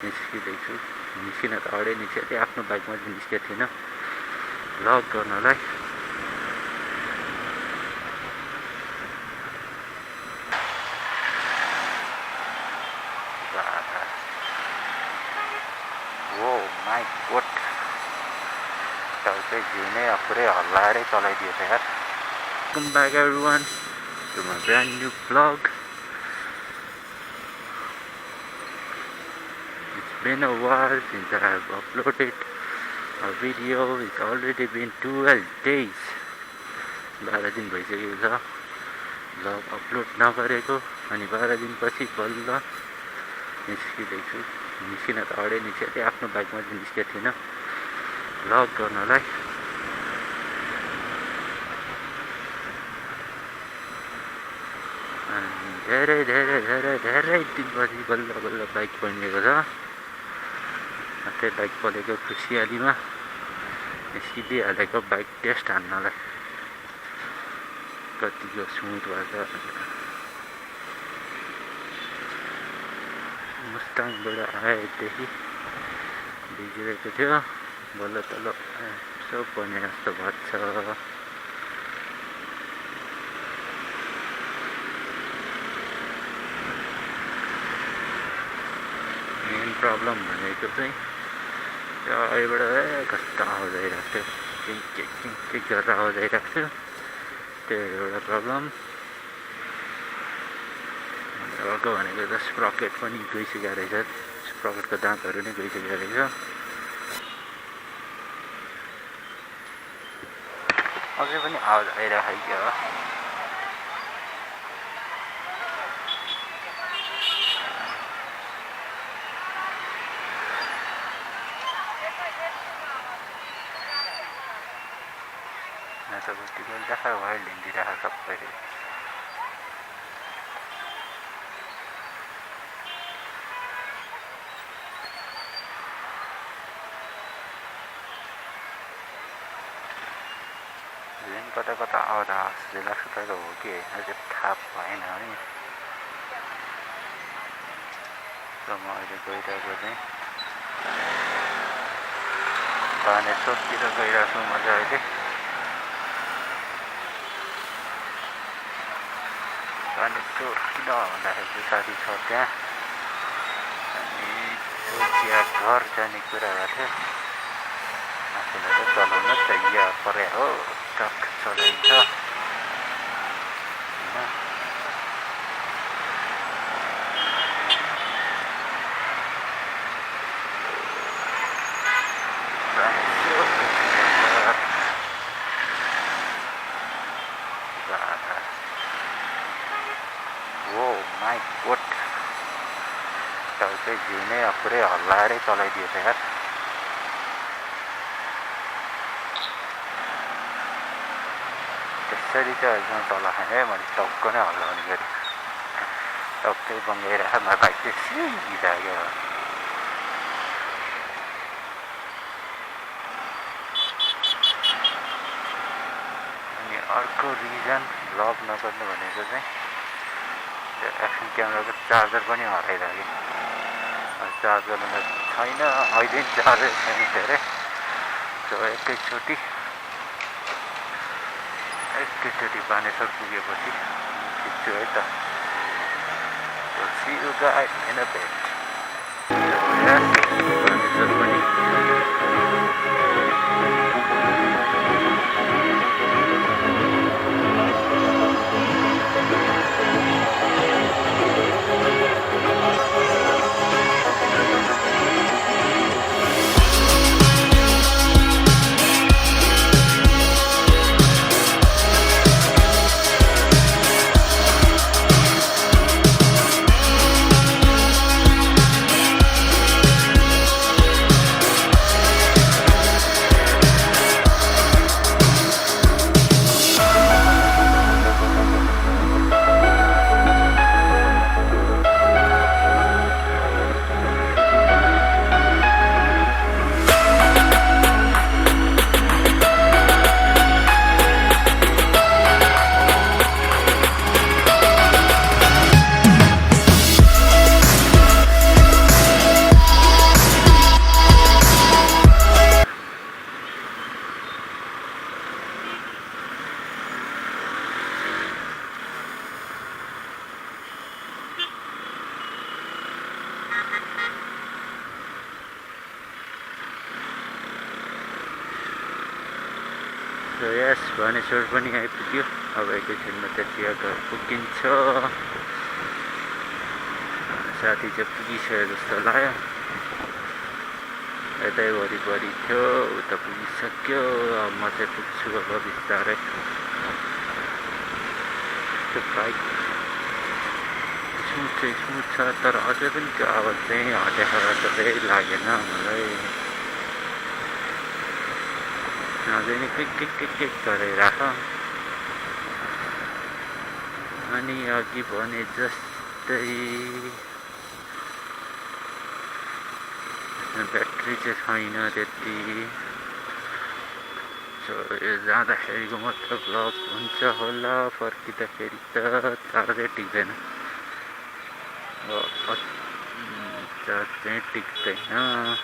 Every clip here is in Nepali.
निस्किँदैछु निस्किन त अगाडि निस्केको थिएँ आफ्नो बाइकमा चाहिँ निस्केको थिइनँ भ्लग गर्नलाई ओ माई गोड चाहिँ जिउ नै पुरै हल्लाएरै चलाइदियो त यार welcome back everyone to my brand new vlog. It's been a while since I have uploaded a video. It's already been 12 days. 12 दिन भइसकेको छ vlog अपलोड नगरेको अनि 12 दिनपछि बल्ल निस्किँदैछु निस्किन त अगाडि निस्केको थिएँ आफ्नो बाइकमा चाहिँ निस्केको थिइनँ vlog गर्नलाई धेरै धेरै धेरै धेरै दिनपछि बल्ल बल्ल बाइक बनिएको छ त्यही बाइक पलेको खुसियालीमा निस्किदिइहालेको बाइक टेस्ट हान्नलाई कतिको स्मुथ भएछ मुस्ताङबाट आएदेखि बिग्रेको थियो बल्ल तल्ल सब बने जस्तो भन्छ मेन प्रब्लम भनेको चाहिँ त्यो अगाडिबाट कस्तो आवाज आइरहेको थियो के गरेर आवाज आइरहेको थियो त्यो एउटा प्रब्लम अर्को भनेको त स्प्रकेट पनि गइसकेको रहेछ स्प्रकेटको दाँतहरू नै गइसकेको रहेछ अझै पनि आवाज आइरहेको क्या हो देखा वाइल्ड हिँडिरहेको सबैले कता कता आउँदा जस्तो लाग्छ तर हो कि अझै थाहा भएन भने म अहिले गइरहेको चाहिँ बानेश्वरतिर गइरहेको छु म चाहिँ अहिले बानेश्वर किन भन्दाखेरि साथी छ त्यहाँ अनि चिया घर जाने कुरा भएको थियो आफूलाई चाहिँ चलाउन चाहियो परे हो टक चलाइन्छ माई गोड चाहिँ जिउ नै पुरै हल्लाएरै चलाइदियो त यार त्यसरी चाहिँ अहिलेसम्म चलाएन है मैले टक्क नै हल्लाउने गरेँ टक्कै बङ्गाइरहेको म बाइक चाहिँ सिधा अनि अर्को रिजन भ्लग नगर्नु भनेको चाहिँ त्यो एक्सन क्यामेराको चार्जर पनि हराइरहेको चार्जरमा छैन अहिले चार्जर छैन धेरै एकैचोटि बानेश्वर पुगेपछि खिच्छु है त see you guys in a bit Baneshwar पनि सो यस भनेश्वर पनि आइपुग्यो। अब एकैछिनमा त्यहाँ चिया घर पुगिन्छ। साथी चाहिँ पुगिसक्यो जस्तो लाग्यो। यतै वरिपरि थियो, उता पुगिसक्यो। अब म चाहिँ पुग्छु अब बिस्तारै। त्यो बाइक स्मुथ चाहिँ स्मुथ छ, तर अझै पनि त्यो आवाज चाहिँ हटेर जस्तै लागेन मलाई। अझै नै किक गरिराख। अनि अघि भने जस्तै ब्याट्री चाहिँ छैन त्यति। सो यो जाँदाखेरिको मात्र भ्लग हुन्छ होला, फर्किँदाखेरि त चार्जै टिक्दैन। चार्ज चाहिँ टिक्दैन।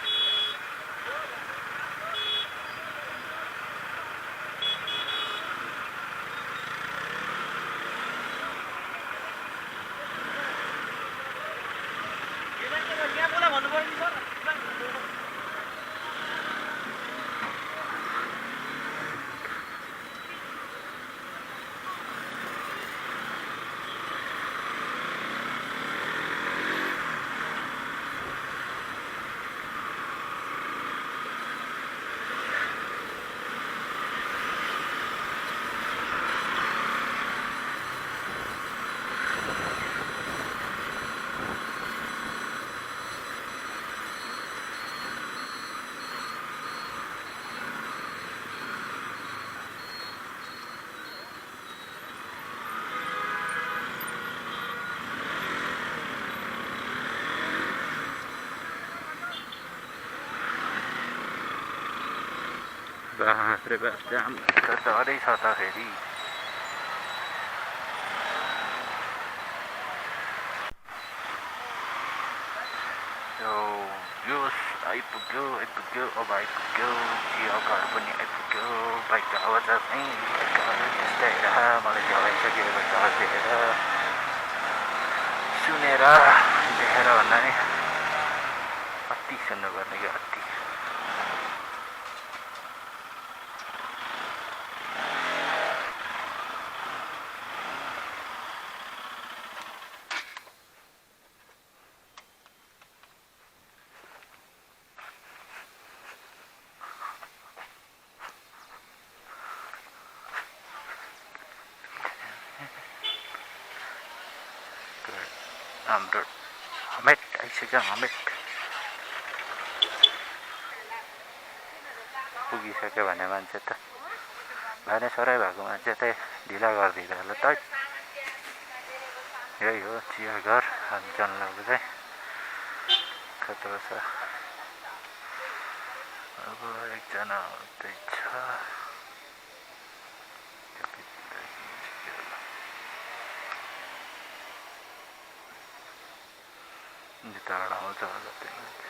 बाफ्रे बाफ, जाम त डरै छ त फेरि। यो आइपुग्यो अब आइपुग्यो। चिया घर पनि आइपुग्यो। बाइकको आवाज चाहिँ त्यस्तै आइरह। मलाई त्यो आइसक्यो चर्देर सुनेर देखेर भन्दा नि अति सुन्नुपर्ने क्या, अति। हाम्रो हमेट आइसक्यो। हमेट पुगिसक्यो भने मान्छे त भानेश्वरै भएको मान्छे त ढिला गरिदिँदा होला त। यही हो चिया घर। जन्मको चाहिँ खतरा छ। अब एकजना आउँदैछ। टाढा आउँछ होला त्यो मान्छे।